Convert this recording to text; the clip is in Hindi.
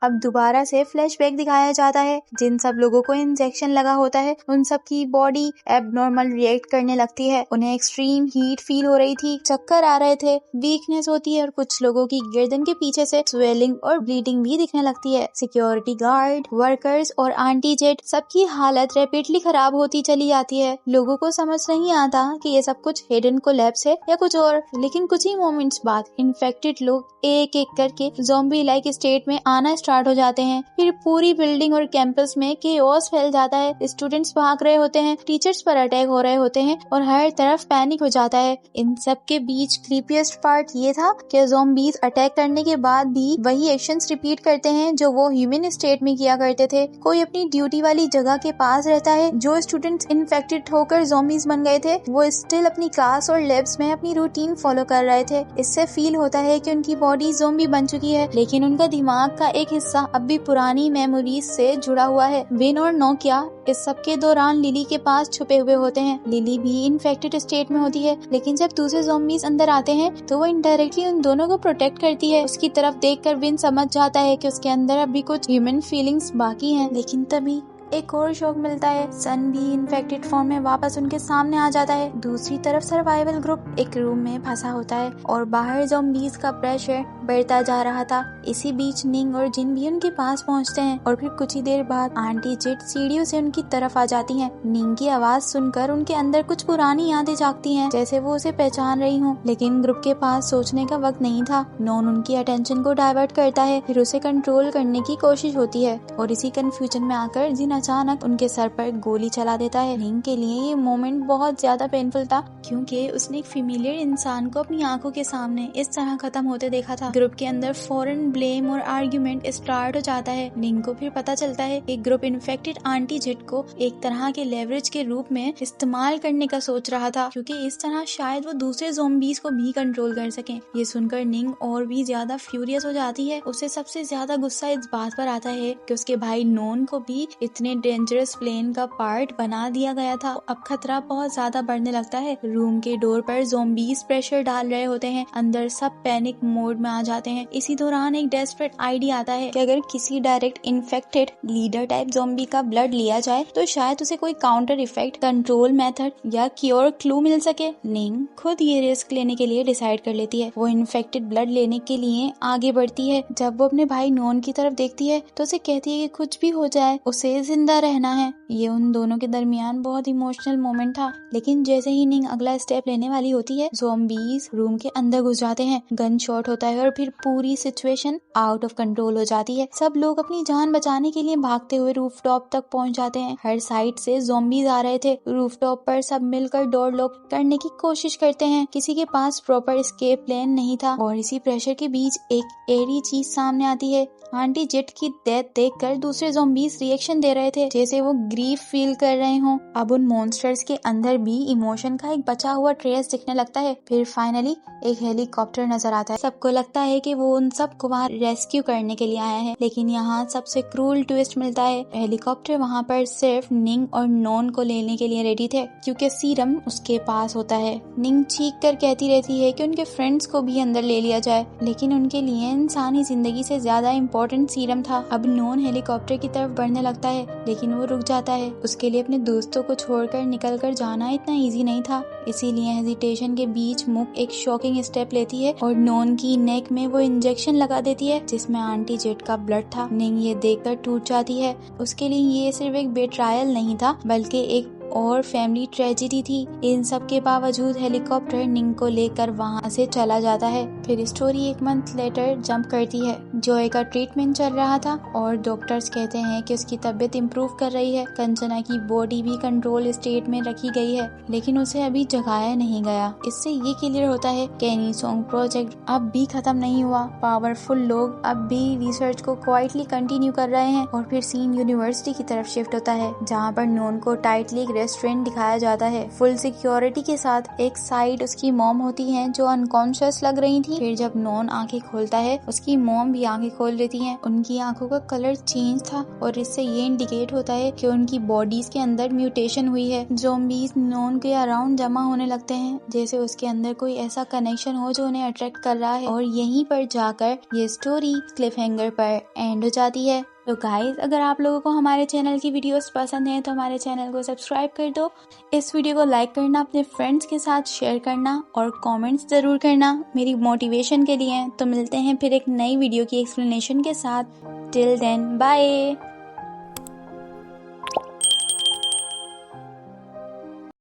अब दोबारा से फ्लैशबैक दिखाया जाता है। जिन सब लोगों को इंजेक्शन लगा होता है उन सब की बॉडी एबनॉर्मल रिएक्ट करने लगती है। उन्हें एक्सट्रीम हीट फील हो रही थी, चक्कर आ रहे थे, वीकनेस होती है और कुछ लोगों की गर्दन के पीछे से स्वेलिंग और ब्लीडिंग भी दिखने लगती है। सिक्योरिटी गार्ड, वर्कर्स और आंटी जेट सबकी हालत रैपिडली खराब होती चली जाती है। लोगों को समझ नहीं आता कि ये सब कुछ हिडन कोलैप्स है या कुछ और, लेकिन कुछ ही मोमेंट्स बाद इन्फेक्टेड लोग एक एक करके ज़ॉम्बी लाइक स्टेट में आना स्टार्ट हो जाते हैं। फिर पूरी बिल्डिंग और कैंपस में केओस फैल जाता है। स्टूडेंट्स भाग रहे होते हैं, टीचर्स पर अटैक हो रहे होते हैं और हर तरफ पैनिक हो जाता है। इन सब के बीच क्रीपीएस्ट पार्ट ये था कि ज़ॉम्बीज अटैक करने के बाद भी वही एक्शंस रिपीट करते हैं जो वो ह्यूमन स्टेट में किया करते थे। कोई अपनी ड्यूटी वाली जगह के पास रहता है। जो स्टूडेंट्स इन्फेक्टेड होकर ज़ॉम्बीज बन गए थे वो स्टिल अपनी क्लास और लैब्स में अपनी रूटीन फॉलो कर रहे थे। इससे फील होता है कि उनकी बॉडी ज़ॉम्बी बन चुकी है, लेकिन उनका दिमाग का एक हिस्सा अब भी पुरानी मेमोरीज से जुड़ा हुआ है। विन और नोकिया इस सब के दौरान लिली के पास छुपे हुए होते हैं। लिली भी इन्फेक्टेड स्टेट में होती है, लेकिन जब दूसरे ज़ॉम्बीज अंदर आते हैं तो वो इनडायरेक्टली उन दोनों को प्रोटेक्ट करती है। उसकी तरफ देखकर विन समझ जाता है कि उसके अंदर अभी कुछ ह्यूमन फीलिंग्स बाकी हैं। लेकिन तभी एक और शॉक मिलता है। सन भी इन्फेक्टेड फॉर्म में वापस उनके सामने आ जाता है। दूसरी तरफ सर्वाइवल ग्रुप एक रूम में फंसा होता है और बाहर ज़ॉम्बीज का प्रेशर बढ़ता जा रहा था। इसी बीच निंग और जिन भी उनके पास पहुंचते हैं और फिर कुछ ही देर बाद आंटी जेट सीढ़ियों से उनकी तरफ आ जाती हैं। निंग की आवाज सुनकर उनके अंदर कुछ पुरानी यादें जागती हैं, जैसे वो उसे पहचान रही हो। लेकिन ग्रुप के पास सोचने का वक्त नहीं था। नॉन उनकी अटेंशन को डाइवर्ट करता है, फिर उसे कंट्रोल करने की कोशिश होती है और इसी कंफ्यूजन में आकर जिन अचानक उनके सर पर गोली चला देता है। निंग के लिए ये मोमेंट बहुत ज्यादा पेनफुल था, क्योंकि उसने एक फेमिलियर इंसान को अपनी आंखों के सामने इस तरह खत्म होते देखा था। ग्रुप के अंदर फौरन ब्लेम और आर्ग्यूमेंट स्टार्ट हो जाता है। निंग को फिर पता चलता है कि ग्रुप इन्फेक्टेड आंटी जेट को एक तरह के लेवरेज के रूप में इस्तेमाल करने का सोच रहा था, क्योंकि इस तरह शायद वो दूसरे ज़ॉम्बीज को भी कंट्रोल कर सकें। ये सुनकर निंग और भी ज्यादा फ्यूरियस हो जाती है। उसे सबसे ज्यादा गुस्सा इस बात पर आता है कि उसके भाई नॉन को भी इतने डेंजरस प्लेन का पार्ट बना दिया गया था। अब खतरा बहुत ज्यादा बढ़ने लगता है। रूम के डोर पर ज़ॉम्बीज प्रेशर डाल रहे होते हैं। अंदर सब पैनिक मोड में आ जाते हैं। इसी दौरान एक डेस्परेट आइडिया आता है कि अगर किसी direct infected leader type zombie का ब्लड लिया जाए तो शायद उसे कोई काउंटर इफेक्ट, कंट्रोल मेथड या क्योर क्लू मिल सके। निंग खुद ये रिस्क लेने के लिए डिसाइड कर लेती है। वो इन्फेक्टेड ब्लड लेने के लिए आगे बढ़ती है। जब वो अपने भाई नॉन की तरफ देखती है तो उसे कहती है कि कुछ भी हो जाए उसे जिंदा रहना है। ये उन दोनों के दरमियान बहुत इमोशनल मोमेंट था। लेकिन जैसे ही निंग अगला स्टेप लेने वाली होती है, ज़ॉम्बीज रूम के अंदर घुस जाते हैं। गन शॉट होता है और फिर पूरी सिचुएशन आउट ऑफ कंट्रोल हो जाती है। सब लोग अपनी जान बचाने के लिए भागते हुए रूफटॉप तक पहुंच जाते हैं। हर साइड से ज़ॉम्बीज आ रहे थे। रूफटॉप पर सब मिलकर डोर लॉक करने की कोशिश करते हैं। किसी के पास प्रॉपर एस्केप प्लान नहीं था और इसी प्रेशर के बीच एक एरी चीज सामने आती है। आंटी जेट की डेथ देखकर दूसरे ज़ॉम्बीज रिएक्शन दे रहे थे, जैसे वो ग्रीफ फील कर रहे हों। अब उन मॉन्स्टर्स के अंदर भी इमोशन का एक बचा हुआ ट्रेस दिखने लगता है। फिर फाइनली एक हेलीकॉप्टर नजर आता है। सबको लगता है कि वो उन सबको वहाँ रेस्क्यू करने के लिए आया है, लेकिन यहाँ सबसे क्रूल ट्विस्ट मिलता है। हेलीकॉप्टर वहाँ पर सिर्फ निंग और नॉन को लेने के लिए रेडी थे, क्योंकि सीरम उसके पास होता है। निंग चीख कर कहती रहती है कि उनके फ्रेंड्स को भी अंदर ले लिया जाए, लेकिन उनके लिए इंसानी जिंदगी से ज्यादा इम्पोर्टेंट सीरम था। अब नॉन हेलीकॉप्टर की तरफ बढ़ने लगता है, लेकिन वो रुक जाता है। उसके लिए अपने दोस्तों को छोड़कर निकल कर जाना इतना इजी नहीं था, इसीलिए हेजिटेशन के बीच मुक एक शॉकिंग स्टेप लेती है और नॉन की नेक में वो इंजेक्शन लगा देती है जिसमें आंटी जेट का ब्लड था। निंग ये देखकर टूट जाती है। उसके लिए ये सिर्फ एक बेट्रायल नहीं था, बल्कि एक और फैमिली ट्रेजेडी थी। इन सब के बावजूद हेलीकॉप्टर निंग को लेकर वहाँ से चला जाता है। फिर स्टोरी एक मंथ लेटर जंप करती है। जॉय का ट्रीटमेंट चल रहा था और डॉक्टर्स कहते हैं कि उसकी तबीयत इम्प्रूव कर रही है। कंचना की बॉडी भी कंट्रोल स्टेट में रखी गई है, लेकिन उसे अभी जगाया नहीं गया। इससे ये क्लियर होता है कि एनी सॉन्ग प्रोजेक्ट अब भी खत्म नहीं हुआ। पावरफुल लोग अब भी रिसर्च को क्वाइटली कंटिन्यू कर रहे हैं। और फिर सीन यूनिवर्सिटी की तरफ शिफ्ट होता है, जहाँ पर नॉन को टाइटली रेस्टोरेंट दिखाया जाता है। फुल सिक्योरिटी के साथ एक साइड उसकी मॉम होती है जो अनकॉन्शियस लग रही थी। फिर जब नॉन आंखें खोलता है उसकी मॉम भी आंखें खोल लेती हैं। उनकी आंखों का कलर चेंज था और इससे ये इंडिकेट होता है कि उनकी बॉडीज के अंदर म्यूटेशन हुई है। ज़ॉम्बीज नॉन के अराउंड जमा होने लगते हैं जैसे उसके अंदर कोई ऐसा कनेक्शन हो जो उन्हें अट्रैक्ट कर रहा है। और यहीं पर जाकर ये स्टोरी क्लिफ हैंगर पर एंड हो जाती है। तो गाइस, अगर आप लोगों को हमारे चैनल की वीडियोस पसंद है तो हमारे चैनल को सब्सक्राइब कर दो। इस वीडियो को लाइक करना, अपने फ्रेंड्स के साथ शेयर करना और कमेंट्स जरूर करना मेरी मोटिवेशन के लिए। तो मिलते हैं फिर एक नई वीडियो की एक्सप्लेनेशन के साथ। Till then bye.